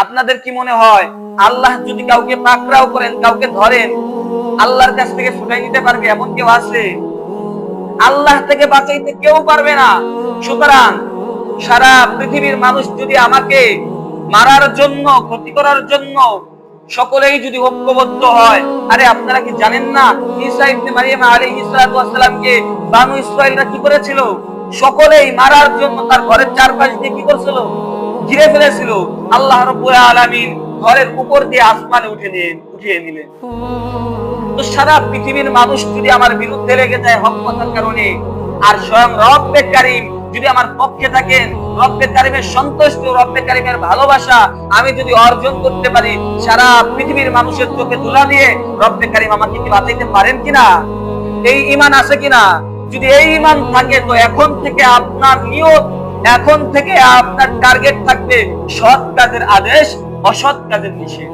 আপনাদের কি মনে হয় আল্লাহ যদি কাউকে পাকড়াও করেন, কাউকে ধরেন, আল্লাহর কাছ থেকে ছুটাই নিতে পারবে এমন কেউ আছে? আল্লাহ থেকে বাঁচাইতে কেউ পারবে না। সুতরাং সারা পৃথিবীর মানুষ যদি আমাকে মারার জন্য, ক্ষতি করার জন্য সকলেই যদি ঐক্যবদ্ধ হয়, আরে আপনারা কি জানেন না ঈসা ইবনে মারিয়াম আলাইহিস সালাতু ওয়াস সালামকে বানু ইসরাঈলরা কি করেছিল? সকলেই মারার জন্য তার ঘরের চারপাশ দিয়ে কি করেছিল? ঘিরে ফেলেছিল। আল্লাহ রাব্বুল আলামিন ঘরের উপর দিয়ে আসমানে উঠিয়ে নিলেন। তো সারা পৃথিবীর মানুষ যদি আমার বিরুদ্ধে লেগে যায় হক কথার কারণে, আর স্বয়ং রব্বে কারীম যদি আমার পক্ষে থাকেন, রব্বে কারীমের সন্তুষ্টি, রব্বে কারীমের ভালোবাসা আমি যদি অর্জন করতে পারি, সারা পৃথিবীর মানুষের চোখে ধুলা দিয়ে রব্বে কারীম আমাকে কি বাঁচাইতে পারেন কিনা? এই ঈমান আছে কিনা? যদি এই ঈমান থাকে তো এখন থেকে আপনার নিয়ত, এখন থেকে আপনার টার্গেট থাকবে সৎ কাজের আদেশ, অসৎ কাজের নিষেধ।